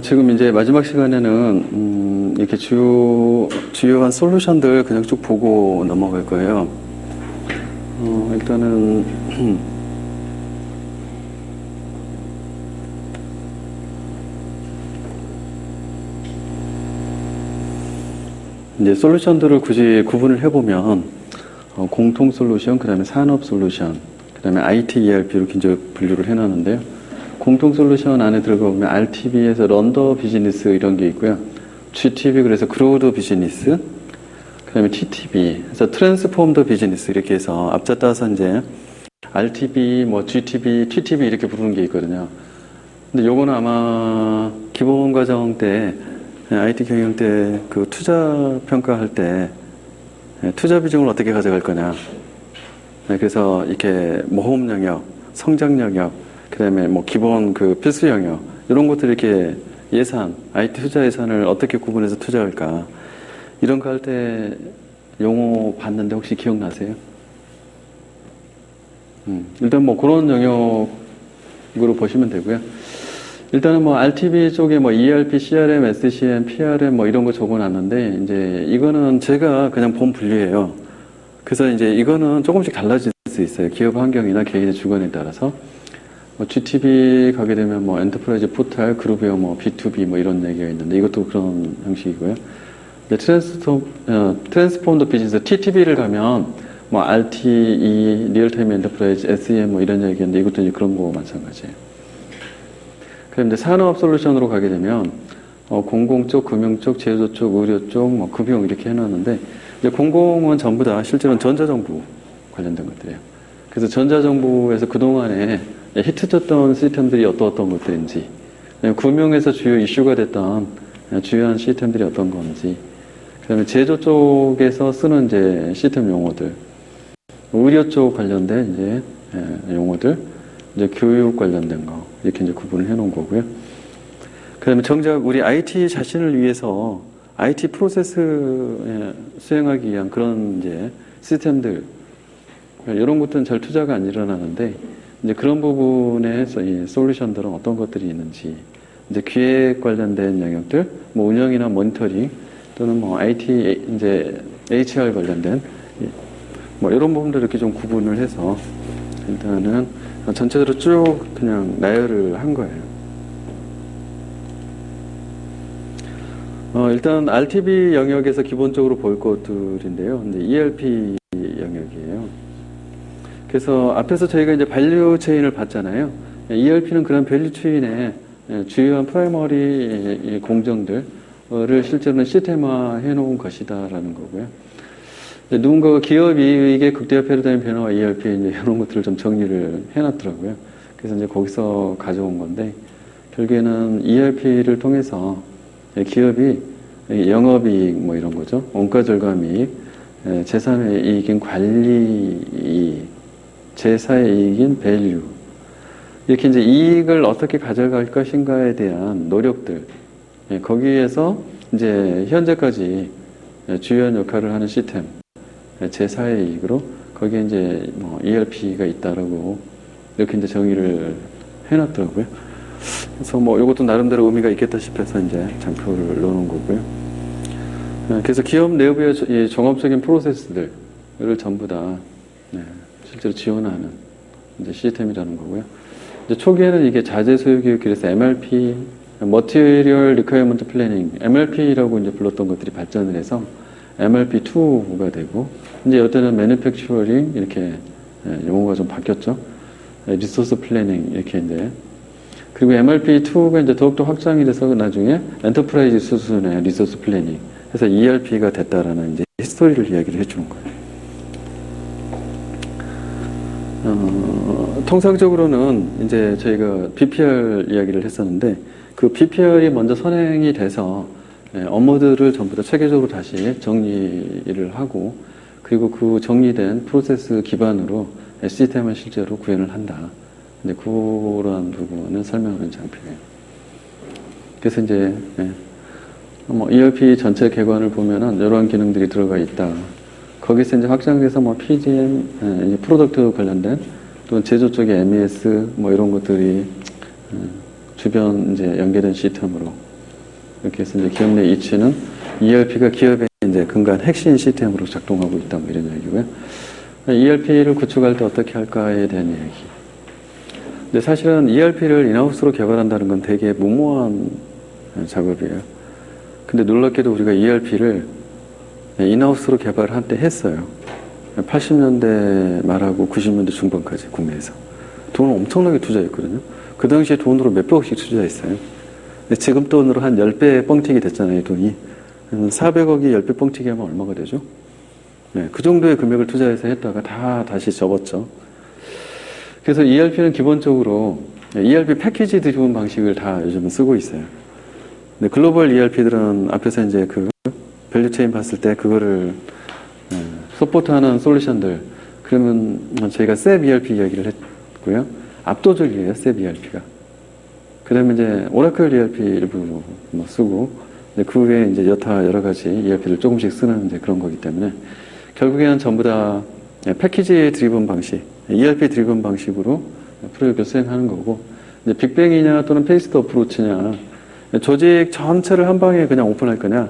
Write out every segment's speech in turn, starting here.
지금 이제 마지막 시간에는 이렇게 주요한 솔루션들 그냥 쭉 보고 넘어갈 거예요. 일단은 이제 솔루션들을 굳이 구분을 해보면 공통 솔루션, 그 다음에 산업 솔루션, 그 다음에 IT ERP로 긴접 분류를 해놨는데요. 공통 솔루션 안에 들어가 보면 RTB에서 런더 비즈니스 이런 게 있고요. GTB 그래서 그로우드 비즈니스, 그 다음에 TTB 그래서 트랜스폼더 비즈니스 이렇게 해서 앞자 따서 이제 RTB, 뭐 GTB, TTB 이렇게 부르는 게 있거든요. 근데 요거는 아마 기본 과정 때 IT 경영 때 그 투자 평가할 때 투자 비중을 어떻게 가져갈 거냐. 그래서 이렇게 모험 영역, 성장 영역, 그 다음에 뭐 기본 그 필수 영역 이런 것들 이렇게 예산, IT 투자 예산을 어떻게 구분해서 투자할까 이런 거 할 때 용어 봤는데 혹시 기억나세요? 일단 뭐 그런 영역으로 보시면 되고요. 일단은 뭐 RTB 쪽에 뭐 ERP, CRM, SCM, PRM 뭐 이런 거 적어놨는데 이제 이거는 제가 그냥 본 분류예요. 그래서 이제 이거는 조금씩 달라질 수 있어요. 기업 환경이나 개인의 주관에 따라서. 뭐 GTB 가게 되면 뭐 엔터프라이즈 포탈, 그룹웨어 뭐 B2B 뭐 이런 얘기가 있는데 이것도 그런 형식이고요. 트랜스폼더 비즈니스 TTB를 가면 뭐 RTE, 리얼타임 엔터프라이즈, SEM 뭐 이런 얘기인데 이것도 이제 그런 거 마찬가지예요. 그럼 이제 산업 솔루션으로 가게 되면 공공 쪽, 금융 쪽, 제조 쪽, 의료 쪽, 뭐 금융 이렇게 해놨는데 이제 공공은 전부 다 실제로는 전자정부 관련된 것들이에요. 그래서 전자정부에서 그동안에 히트쳤던 시스템들이 어떤 것들인지, 금융에서 주요 이슈가 됐던 주요한 시스템들이 어떤 건지, 그 다음에 제조 쪽에서 쓰는 이제 시스템 용어들, 의료 쪽 관련된 이제 용어들, 이제 교육 관련된 거, 이렇게 이제 구분을 해 놓은 거고요. 그 다음에 정작 우리 IT 자신을 위해서 IT 프로세스 수행하기 위한 그런 이제 시스템들, 이런 것들은 잘 투자가 안 일어나는데, 이제 그런 부분에서 이 솔루션들은 어떤 것들이 있는지, 이제 기획 관련된 영역들, 뭐 운영이나 모니터링, 또는 뭐 IT, 이제 HR 관련된, 뭐 이런 부분들 이렇게 좀 구분을 해서 일단은 전체적으로 쭉 그냥 나열을 한 거예요. 일단 RTB 영역에서 기본적으로 볼 것들인데요. 근데 ERP 영역이에요. 그래서 앞에서 저희가 이제 밸류 체인을 봤잖아요. ERP는 그런 밸류 체인의 주요한 프라이머리 공정들을 실제로는 시스템화 해놓은 것이다라는 거고요. 누군가가 기업 이익의 극대화 패러다임 변화와 ERP 이제 이런 것들을 좀 정리를 해놨더라고요. 그래서 이제 거기서 가져온 건데 결국에는 ERP를 통해서 기업이 영업이익 뭐 이런 거죠. 원가 절감이익, 제3의 이익인 관리이익, 제4의 이익인 밸류 이렇게 이제 이익을 어떻게 가져갈 것인가에 대한 노력들 거기에서 이제 현재까지 주요한 역할을 하는 시스템 제4의 이익으로 거기에 이제 뭐 ERP가 있다라고 이렇게 이제 정의를 해놨더라고요. 그래서 뭐 이것도 나름대로 의미가 있겠다 싶어서 이제 장표를 넣어놓은 거고요. 그래서 기업 내부의 종합적인 프로세스들을 전부 다 실제로 지원하는 이제 시스템이라는 거고요. 이제 초기에는 이게 자재 소유 교육, 그래서 MRP, Material Requirement Planning, MRP라고 이제 불렀던 것들이 발전을 해서 MRP2가 되고, 이제 이때는 Manufacturing 이렇게 용어가 좀 바뀌었죠. Resource Planning 이렇게 이제 그리고 MRP2가 이제 더욱더 확장이 돼서 나중에 엔터프라이즈 수준의 리소스 플래닝 해서 ERP가 됐다라는 이제 히스토리를 이야기를 해주는 거예요. 통상적으로는 이제 저희가 BPR 이야기를 했었는데 그 BPR이 먼저 선행이 돼서 업무들을 전부 다 체계적으로 다시 정리를 하고 그리고 그 정리된 프로세스 기반으로 시스템을 실제로 구현을 한다. 근데 그러한 부분을 설명하는 장표예요. 그래서 이제 뭐 ERP 전체 개관을 보면은 이러한 기능들이 들어가 있다. 거기서 이제 확장돼서 뭐 PGM, 이제 프로덕트 관련된 또 제조 쪽의 MES 뭐 이런 것들이 주변 이제 연계된 시스템으로 이렇게 해서 이제 기업 내 이치는 ERP가 기업의 이제 근간 핵심 시스템으로 작동하고 있다. 뭐 이런 얘기고요. ERP를 구축할 때 어떻게 할까에 대한 얘기. 근데 사실은 ERP를 인하우스로 개발한다는 건 되게 무모한 작업이에요. 근데 놀랍게도 우리가 ERP를 인하우스로 개발을 한때 했어요. 80년대 말하고 90년대 중반까지 국내에서. 돈을 엄청나게 투자했거든요. 그 당시에 돈으로 몇백억씩 투자했어요. 근데 지금 돈으로 한 10배 뻥튀기 됐잖아요, 돈이. 400억이 10배 뻥튀기 하면 얼마가 되죠? 네, 그 정도의 금액을 투자해서 했다가 다시 접었죠. 그래서 ERP는 기본적으로 ERP 패키지 드리븐 방식을 다 요즘은 쓰고 있어요. 근데 글로벌 ERP들은 앞에서 이제 그 밸류체인 봤을 때 그거를 서포트하는 솔루션들, 그러면 저희가 SAP ERP 이야기를 했고요. 압도적이에요, SAP ERP가. 그 다음에 이제 오라클 ERP 일부 뭐 쓰고, 그 외에 이제 여러 가지 ERP를 조금씩 쓰는 이제 그런 거기 때문에 결국에는 전부 다 패키지 드리븐 방식, ERP 드리븐 방식으로 프로젝트를 수행하는 거고, 이제 빅뱅이냐 또는 페이스드 어프로치냐, 조직 전체를 한 방에 그냥 오픈할 거냐,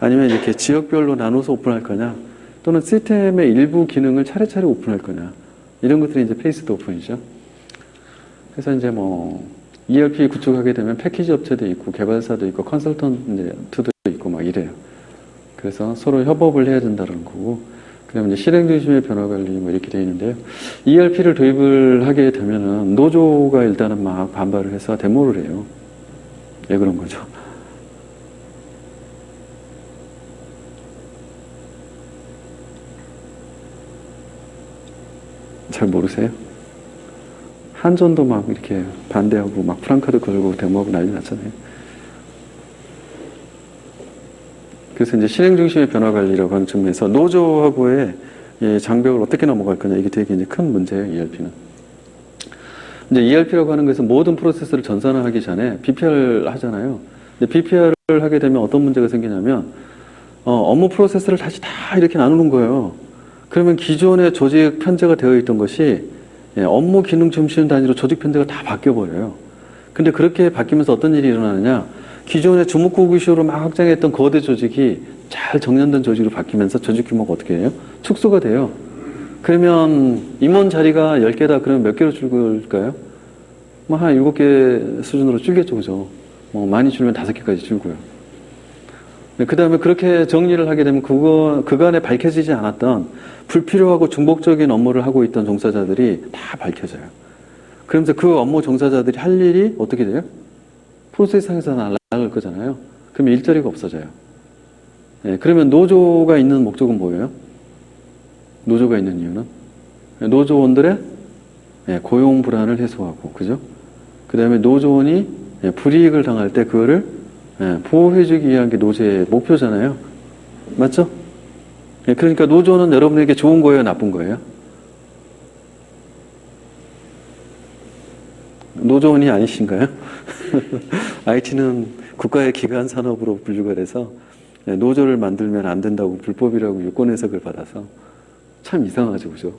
아니면 이렇게 지역별로 나눠서 오픈할 거냐, 또는 시스템의 일부 기능을 차례차례 오픈할 거냐, 이런 것들이 이제 페이스드 오픈이죠. 그래서 이제 뭐 ERP 구축하게 되면 패키지 업체도 있고 개발사도 있고 컨설턴트도 있고 막 이래요. 그래서 서로 협업을 해야 된다는 거고, 그다음에 이제 실행 중심의 변화 관리 뭐 이렇게 되어 있는데요. ERP를 도입을 하게 되면은 노조가 일단은 막 반발을 해서 데모를 해요. 왜 그런 거죠? 잘 모르세요? 한전도 막 이렇게 반대하고 막 프랑카드 걸고 데모하고 난리 났잖아요. 그래서 이제 실행 중심의 변화 관리라고 하는 측면에서 노조하고의 장벽을 어떻게 넘어갈 거냐, 이게 되게 이제 큰 문제예요, ERP는. 이제 ERP라고 하는 것은 모든 프로세스를 전산화하기 전에 BPR 하잖아요. 근데 BPR을 하게 되면 어떤 문제가 생기냐면 업무 프로세스를 다시 다 이렇게 나누는 거예요. 그러면 기존의 조직 편제가 되어 있던 것이 업무 기능 중심 단위로 조직 편제가 다 바뀌어 버려요. 근데 그렇게 바뀌면서 어떤 일이 일어나느냐, 기존의 주무구구식으로 막 확장했던 거대 조직이 잘 정년된 조직으로 바뀌면서 조직 규모가 어떻게 해요? 축소가 돼요. 그러면 임원 자리가 10개다 그러면 몇 개로 줄을까요? 뭐 한 7개 수준으로 줄겠죠, 그죠? 뭐 많이 줄면 5개까지 줄고요. 그 다음에 그렇게 정리를 하게 되면 그간에 밝혀지지 않았던 불필요하고 중복적인 업무를 하고 있던 종사자들이 다 밝혀져요. 그러면서 그 업무 종사자들이 할 일이 어떻게 돼요? 프로세스상에서 날아갈 거잖아요. 그러면 일자리가 없어져요. 그러면 노조가 있는 목적은 뭐예요? 노조가 있는 이유는 노조원들의 고용 불안을 해소하고, 그죠? 그 다음에 노조원이 불이익을 당할 때 그거를 보호해주기 위한 게 노조의 목표잖아요. 맞죠? 그러니까 노조는 여러분에게 좋은 거예요, 나쁜 거예요? 노조원이 아니신가요? IT는 국가의 기관 산업으로 분류가 돼서 노조를 만들면 안 된다고 불법이라고 유권 해석을 받아서 참 이상하죠, 그죠?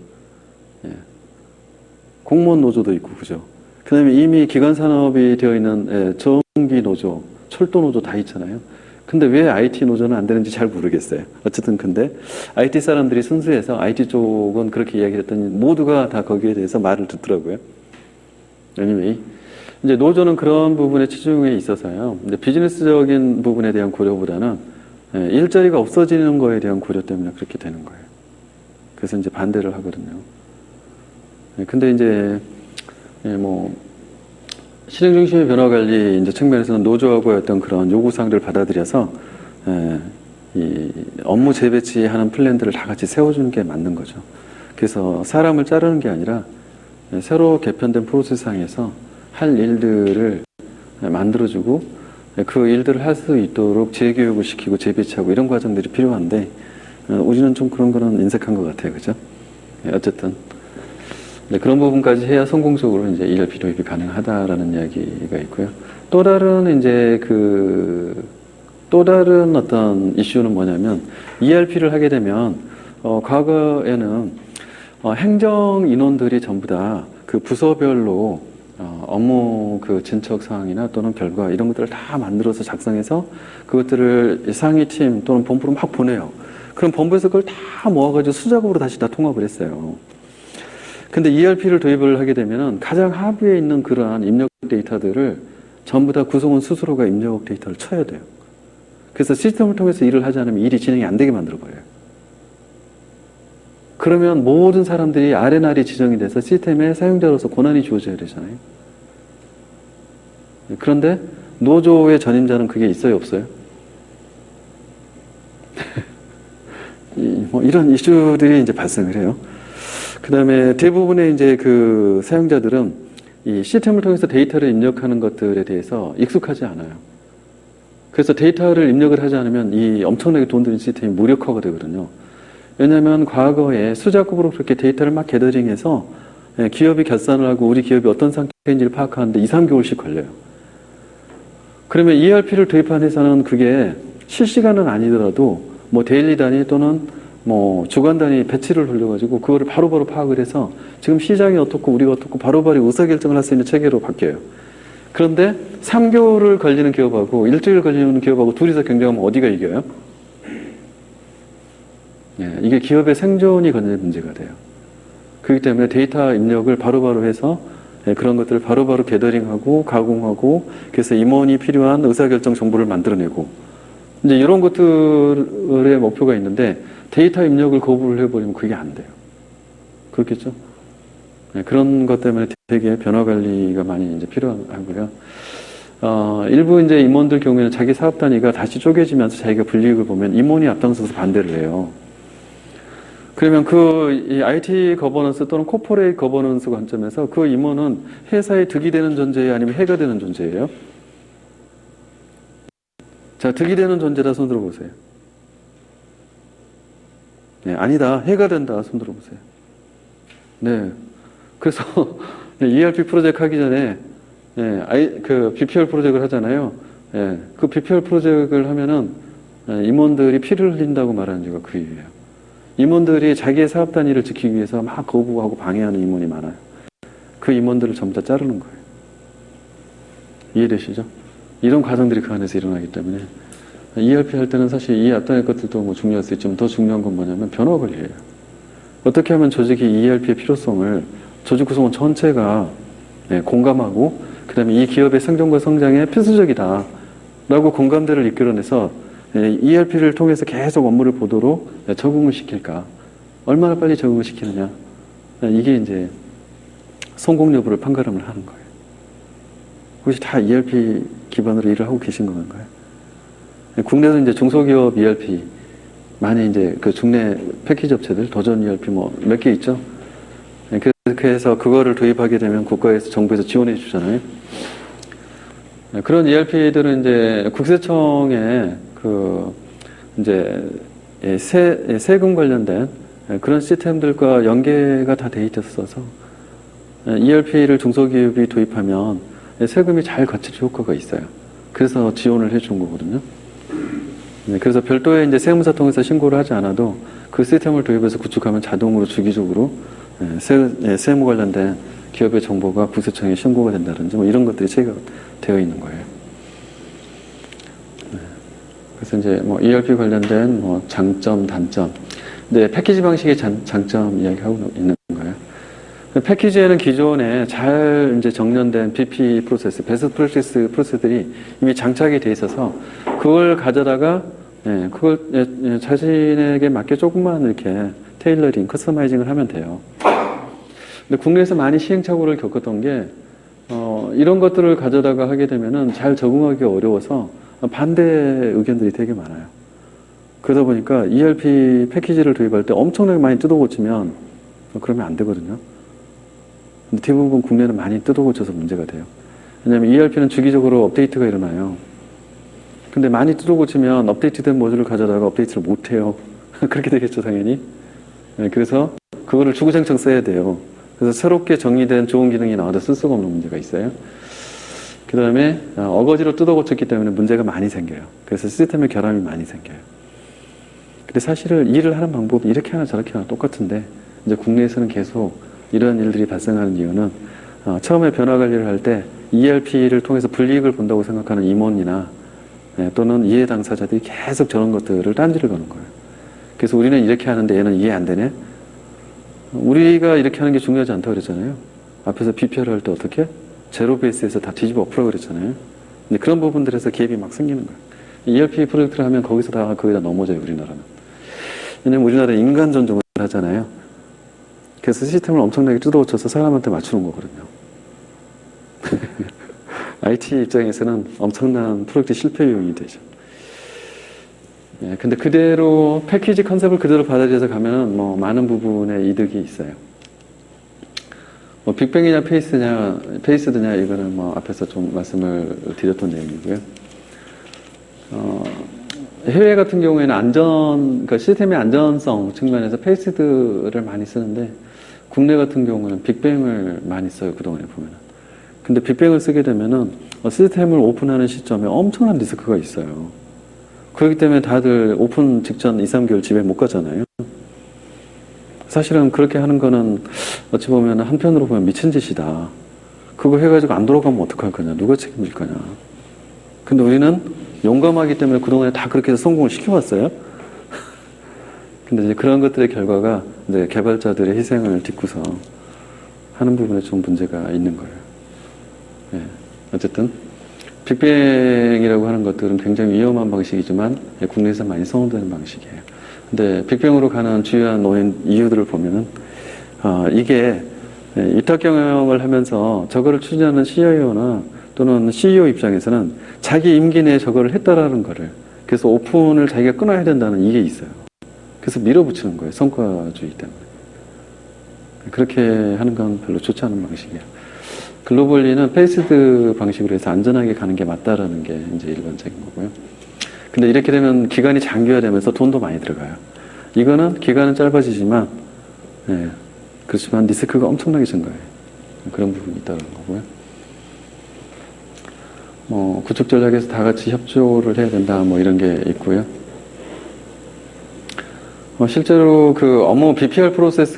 공무원 노조도 있고, 그죠? 그 다음에 이미 기관 산업이 되어 있는 전기 노조, 철도 노조 다 있잖아요. 근데 왜 IT 노조는 안 되는지 잘 모르겠어요. 어쨌든 근데 IT 사람들이 순수해서 IT 쪽은 그렇게 이야기를 했더니 모두가 다 거기에 대해서 말을 듣더라고요. anyway, 이제 노조는 그런 부분에 치중해 있어서요. 근데 비즈니스적인 부분에 대한 고려보다는 일자리가 없어지는 거에 대한 고려 때문에 그렇게 되는 거예요. 그래서 이제 반대를 하거든요. 근데 이제 뭐 실행 중심의 변화 관리 이제 측면에서는 노조하고의 어떤 그런 요구사항들을 받아들여서 이 업무 재배치하는 플랜들을 다 같이 세워주는 게 맞는 거죠. 그래서 사람을 자르는 게 아니라 새로 개편된 프로세스상에서 할 일들을 만들어주고 그 일들을 할 수 있도록 재교육을 시키고 재배치하고 이런 과정들이 필요한데 우리는 좀 그런 거는 인색한 것 같아요, 그죠? 어쨌든 그런 부분까지 해야 성공적으로 이제 ERP 도입이 가능하다라는 이야기가 있고요. 또 다른 이제 또 다른 어떤 이슈는 뭐냐면 ERP를 하게 되면 과거에는 행정 인원들이 전부 다 그 부서별로 업무 그 진척 사항이나 또는 결과 이런 것들을 다 만들어서 작성해서 그것들을 상위팀 또는 본부로 막 보내요. 그럼 본부에서 그걸 다 모아가지고 수작업으로 다시 다 통합을 했어요. 근데 ERP를 도입을 하게 되면은 가장 하부에 있는 그러한 입력 데이터들을 전부 다 구성원 스스로가 입력 데이터를 쳐야 돼요. 그래서 시스템을 통해서 일을 하지 않으면 일이 진행이 안 되게 만들어버려요. 그러면 모든 사람들이 R&R이 지정이 돼서 시스템의 사용자로서 권한이 주어져야 되잖아요. 그런데 노조의 전임자는 그게 있어요, 없어요? 뭐 이런 이슈들이 이제 발생을 해요. 그 다음에 대부분의 이제 그 사용자들은 이 시스템을 통해서 데이터를 입력하는 것들에 대해서 익숙하지 않아요. 그래서 데이터를 입력을 하지 않으면 이 엄청나게 돈 드는 시스템이 무력화가 되거든요. 왜냐하면 과거에 수작업으로 그렇게 데이터를 막 게더링해서 기업이 결산을 하고 우리 기업이 어떤 상태인지를 파악하는데 2, 3개월씩 걸려요. 그러면 ERP를 도입한 회사는 그게 실시간은 아니더라도 뭐 데일리 단위 또는 뭐 주간 단위 배치를 돌려가지고 그거를 바로바로 파악을 해서 지금 시장이 어떻고 우리가 어떻고 바로바로 의사결정을 할 수 있는 체계로 바뀌어요. 그런데 3개월을 걸리는 기업하고 일주일 걸리는 기업하고 둘이서 경쟁하면 어디가 이겨요? 이게 기업의 생존이 걸리는 문제가 돼요. 그렇기 때문에 데이터 입력을 바로바로 해서 그런 것들을 바로바로 게더링하고 가공하고 그래서 임원이 필요한 의사결정 정보를 만들어내고 이제 이런 것들의 목표가 있는데 데이터 입력을 거부를 해버리면 그게 안 돼요. 그렇겠죠? 그런 것 때문에 되게 변화 관리가 많이 이제 필요하고요. 일부 이제 임원들 경우에는 자기 사업 단위가 다시 쪼개지면서 자기가 불이익을 보면 임원이 앞장서서 반대를 해요. 그러면 이 IT 거버넌스 또는 코퍼레이트 거버넌스 관점에서 그 임원은 회사에 득이 되는 존재예요? 아니면 해가 되는 존재예요? 자, 득이 되는 존재다 손 들어보세요. 네, 아니다. 해가 된다. 손 들어보세요. 네. 그래서 ERP 프로젝트 하기 전에 그 BPR 프로젝트를 하잖아요. 그 BPR 프로젝트를 하면은 임원들이 피를 흘린다고 말하는 이유가 그 이유예요. 임원들이 자기의 사업 단위를 지키기 위해서 막 거부하고 방해하는 임원이 많아요. 그 임원들을 전부 다 자르는 거예요. 이해되시죠? 이런 과정들이 그 안에서 일어나기 때문에 ERP 할 때는 사실 이 앞단의 것들도 뭐 중요할 수 있지만 더 중요한 건 뭐냐면 변화 관리예요. 어떻게 하면 조직이 ERP의 필요성을 조직 구성원 전체가 공감하고 그 다음에 이 기업의 생존과 성장에 필수적이다 라고 공감대를 이끌어내서 ERP를 통해서 계속 업무를 보도록 적응을 시킬까? 얼마나 빨리 적응을 시키느냐? 이게 이제 성공 여부를 판가름을 하는 거예요. 혹시 다 ERP 기반으로 일을 하고 계신 건가요? 국내에서 이제 중소기업 ERP 많이 이제 그 국내 패키지 업체들 도전 ERP 뭐 몇 개 있죠? 그래서 그거를 도입하게 되면 국가에서 정부에서 지원해 주잖아요. 그런 ERP들은 이제 국세청에 이제 세금 관련된 그런 시스템들과 연계가 다 돼 있어서 ERP를 중소기업이 도입하면 세금이 잘 거칠 효과가 있어요. 그래서 지원을 해준 거거든요. 그래서 별도의 이제 세무사 통해서 신고를 하지 않아도 그 시스템을 도입해서 구축하면 자동으로 주기적으로 세무 관련된 기업의 정보가 국세청에 신고가 된다든지 뭐 이런 것들이 되어 있는 거예요. 그래서 이제 뭐 ERP 관련된 뭐 장점, 단점. 네, 패키지 방식의 장점 이야기하고 있는 거예요. 패키지에는 기존에 잘 이제 정년된 BP 프로세스, 베스트 프랙티스 프로세스들이 이미 장착이 돼 있어서 그걸 가져다가 그걸 자신에게 맞게 조금만 이렇게 테일러링, 커스터마이징을 하면 돼요. 근데 국내에서 많이 시행착오를 겪었던 게 이런 것들을 가져다가 하게 되면은 잘 적응하기 어려워서 반대 의견들이 되게 많아요. 그러다 보니까 ERP 패키지를 도입할 때 엄청나게 많이 뜯어고치면 그러면 안 되거든요. 근데 대부분 국내는 많이 뜯어고쳐서 문제가 돼요. 왜냐하면 ERP는 주기적으로 업데이트가 일어나요. 근데 많이 뜯어고치면 업데이트된 모듈을 가져다가 업데이트를 못해요. 그렇게 되겠죠, 당연히. 그래서 그거를 주구장창 써야 돼요. 그래서 새롭게 정의된 좋은 기능이 나와도 쓸 수가 없는 문제가 있어요. 그 다음에 어거지로 뜯어 고쳤기 때문에 문제가 많이 생겨요. 그래서 시스템에 결함이 많이 생겨요. 근데 사실은 일을 하는 방법이 이렇게 하나 저렇게 하나 똑같은데 이제 국내에서는 계속 이러한 일들이 발생하는 이유는 처음에 변화 관리를 할 때 ERP를 통해서 불이익을 본다고 생각하는 임원이나 또는 이해 당사자들이 계속 저런 것들을 딴지를 거는 거예요. 그래서 우리는 이렇게 하는데 얘는 이해 안 되네? 우리가 이렇게 하는 게 중요하지 않다고 그랬잖아요. 앞에서 BPR 할 때 어떻게? 제로 베이스에서 다 뒤집어 엎으라고 그랬잖아요. 근데 그런 부분들에서 갭이 막 생기는 거예요. ERP 프로젝트를 하면 거기서 다 거기다 넘어져요, 우리나라는. 왜냐면 우리나라는 인간 존중을 하잖아요. 그래서 시스템을 엄청나게 뜯어고쳐서 사람한테 맞추는 거거든요. IT 입장에서는 엄청난 프로젝트 실패 요인이 되죠. 근데 그대로 패키지 컨셉을 그대로 받아들여서 가면은 뭐 많은 부분에 이득이 있어요. 뭐 빅뱅이냐 페이스드냐 이거는 뭐 앞에서 좀 말씀을 드렸던 내용이고요. 해외 같은 경우에는 그러니까 시스템의 안전성 측면에서 페이스드를 많이 쓰는데 국내 같은 경우는 빅뱅을 많이 써요, 그동안에 보면은. 근데 빅뱅을 쓰게 되면은 시스템을 오픈하는 시점에 엄청난 리스크가 있어요. 그렇기 때문에 다들 오픈 직전 2, 3개월 집에 못 가잖아요. 사실은 그렇게 하는 거는 어찌 보면 한편으로 보면 미친 짓이다. 그거 해가지고 안 돌아가면 어떡할 거냐. 누가 책임질 거냐. 근데 우리는 용감하기 때문에 그동안에 다 그렇게 해서 성공을 시켜왔어요. 근데 이제 그런 것들의 결과가 이제 개발자들의 희생을 딛고서 하는 부분에 좀 문제가 있는 거예요. 어쨌든 빅뱅이라고 하는 것들은 굉장히 위험한 방식이지만 국내에서 많이 선호되는 방식이에요. 근데 빅뱅으로 가는 주요한 이유들을 보면은 이게 위탁 경영을 하면서 저거를 추진하는 CIO나 또는 CEO 입장에서는 자기 임기 내에 저거를 했다라는 거를, 그래서 오픈을 자기가 끊어야 된다는 이게 있어요. 그래서 밀어붙이는 거예요, 성과주의 때문에. 그렇게 하는 건 별로 좋지 않은 방식이에요. 글로벌리는 페이스드 방식으로 해서 안전하게 가는 게 맞다라는 게 이제 일반적인 거고요. 근데 이렇게 되면 기간이 장기화되면서 돈도 많이 들어가요. 이거는 기간은 짧아지지만, 그렇지만 리스크가 엄청나게 증가해요. 그런 부분이 있다는 거고요. 구축 전략에서 다 같이 협조를 해야 된다, 뭐 이런 게 있고요. 실제로 그 업무 BPR 프로세스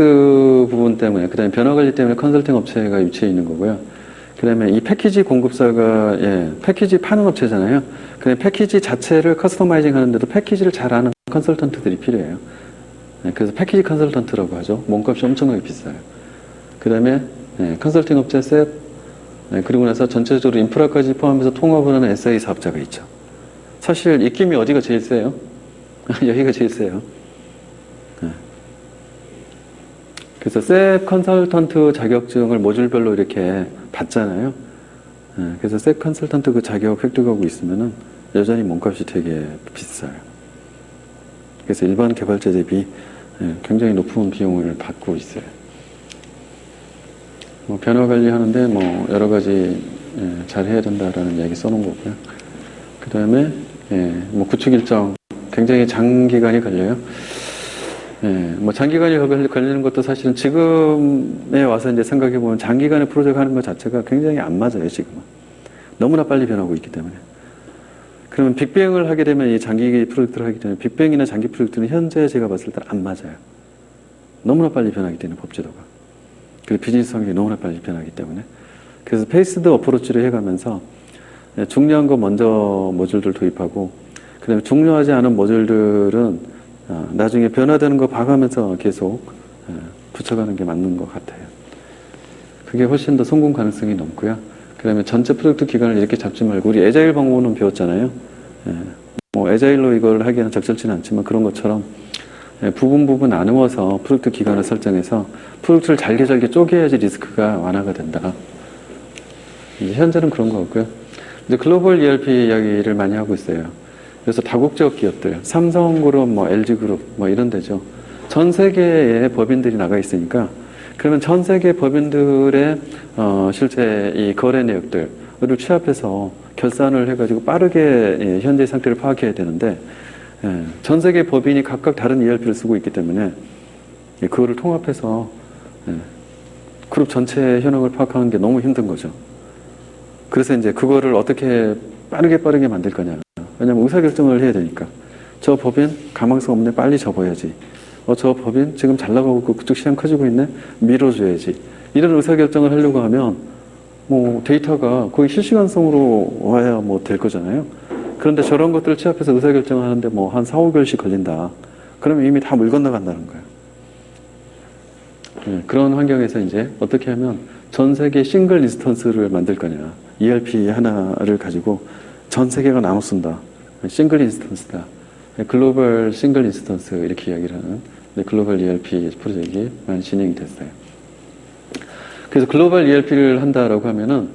부분 때문에, 그 다음에 변화 관리 때문에 컨설팅 업체가 위치해 있는 거고요. 그 다음에 이 패키지 공급사가, 패키지 파는 업체잖아요. 그 패키지 자체를 커스터마이징 하는데도 패키지를 잘 아는 컨설턴트들이 필요해요. 그래서 패키지 컨설턴트라고 하죠. 몸값이 엄청나게 비싸요. 그 다음에 컨설팅 업체 셋, 그리고 나서 전체적으로 인프라까지 포함해서 통합을 하는 SI 사업자가 있죠. 사실 입김이 어디가 제일 세요? 여기가 제일 세요. 그래서 셋 컨설턴트 자격증을 모듈별로 이렇게 받잖아요. 그래서 셋 컨설턴트 그 자격 획득하고 있으면은 여전히 몸값이 되게 비싸요. 그래서 일반 개발자 대비 굉장히 높은 비용을 받고 있어요. 변화 관리하는데 여러 가지 잘 해야 된다라는 이야기 써놓은 거고요. 그 다음에 구축 일정 굉장히 장기간이 걸려요. 장기간이 걸리는 것도 사실은 지금에 와서 이제 생각해보면 장기간의 프로젝트 하는 것 자체가 굉장히 안 맞아요, 지금은. 너무나 빨리 변하고 있기 때문에. 그러면 빅뱅을 하게 되면 이 장기 프로젝트를 하기 때문에 빅뱅이나 장기 프로젝트는 현재 제가 봤을 때 안 맞아요. 너무나 빨리 변하기 때문에 법제도가. 그리고 비즈니스 환경이 너무나 빨리 변하기 때문에. 그래서 페이스드 어프로치를 해가면서 중요한 거 먼저 모듈들 도입하고, 그 다음에 중요하지 않은 모듈들은 나중에 변화되는 거 봐가면서 계속 붙여가는 게 맞는 것 같아요. 그게 훨씬 더 성공 가능성이 높고요. 그 다음에 전체 프로젝트 기간을 이렇게 잡지 말고, 우리 애자일 방법은 배웠잖아요. 애자일로 이걸 하기에는 적절치는 않지만 그런 것처럼 부분 나누어서 프로젝트 기간을 설정해서 프로젝트를 잘게 쪼개야지 리스크가 완화가 된다. 이제 현재는 그런 거 같고요. 이제 글로벌 ERP 이야기를 많이 하고 있어요. 그래서 다국적 기업들, 삼성그룹, LG그룹, 이런 데죠. 전 세계에 법인들이 나가 있으니까, 그러면 전 세계 법인들의, 실제 이 거래 내역들을 취합해서 결산을 해가지고 빠르게 현재 상태를 파악해야 되는데, 전 세계 법인이 각각 다른 ERP를 쓰고 있기 때문에, 그거를 통합해서, 그룹 전체 현황을 파악하는 게 너무 힘든 거죠. 그래서 이제 그거를 어떻게 빠르게 만들 거냐. 왜냐면 의사결정을 해야 되니까. 저 법인 가망성 없네, 빨리 접어야지. 저 법인 지금 잘 나가고 그쪽 시장 커지고 있네, 밀어줘야지. 이런 의사결정을 하려고 하면 뭐 데이터가 거의 실시간성으로 와야 뭐 될 거잖아요. 그런데 저런 것들을 취합해서 의사결정을 하는데 뭐 한 4, 5개월씩 걸린다. 그러면 이미 다 물 건너간다는 거예요. 네, 그런 환경에서 이제 어떻게 하면 전 세계 싱글 인스턴스를 만들 거냐. ERP 하나를 가지고 전 세계가 나눠 쓴다. 싱글 인스턴스다. 글로벌 싱글 인스턴스 이렇게 이야기를 하는 글로벌 ERP 프로젝트가 많이 진행이 됐어요. 그래서 글로벌 ERP를 한다라고 하면은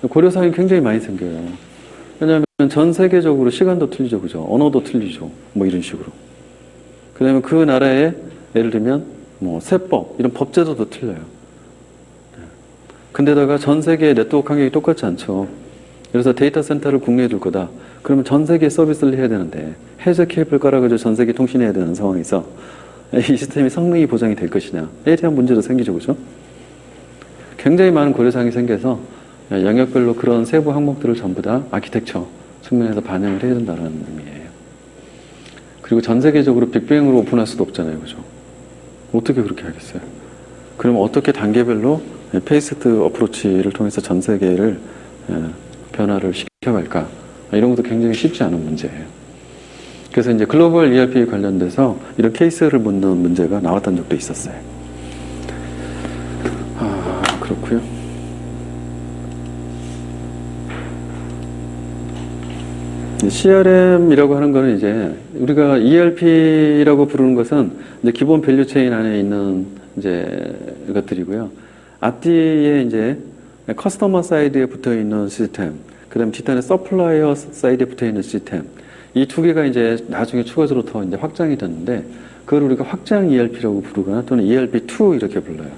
고려사항이 굉장히 많이 생겨요. 왜냐하면 전 세계적으로 시간도 틀리죠, 그죠? 언어도 틀리죠. 뭐 이런 식으로. 그다음에 그 나라의 예를 들면 뭐 세법 이런 법제도도 틀려요. 근데다가 전 세계 네트워크 환경이 똑같지 않죠. 그래서 데이터 센터를 국내에 둘 거다. 그러면 전 세계 서비스를 해야 되는데 해저 케이블 깔아가지고 전 세계 통신해야 되는 상황에서 이 시스템이 성능이 보장이 될 것이냐에 대한 문제도 생기죠, 그죠? 굉장히 많은 고려사항이 생겨서 영역별로 그런 세부 항목들을 전부 다 아키텍처 측면에서 반영을 해야 된다는 의미예요. 그리고 전 세계적으로 빅뱅으로 오픈할 수도 없잖아요, 그죠? 어떻게 그렇게 하겠어요? 그럼 어떻게 단계별로 페이스드 어프로치를 통해서 전 세계를 변화를 시켜갈까? 이런 것도 굉장히 쉽지 않은 문제예요. 그래서 이제 글로벌 ERP 관련돼서 이런 케이스를 묻는 문제가 나왔던 적도 있었어요. 그렇고요. CRM이라고 하는 거는 이제 우리가 ERP라고 부르는 것은 이제 기본 밸류 체인 안에 있는 이제 것들이고요. 앞뒤에 이제 커스터머 사이드에 붙어 있는 시스템, 그다음 뒷단에 서플라이어 사이드에 붙어 있는 시스템, 이 두 개가 이제 나중에 추가적으로 더 이제 확장이 됐는데 그걸 우리가 확장 ERP라고 부르거나 또는 ERP2 이렇게 불러요.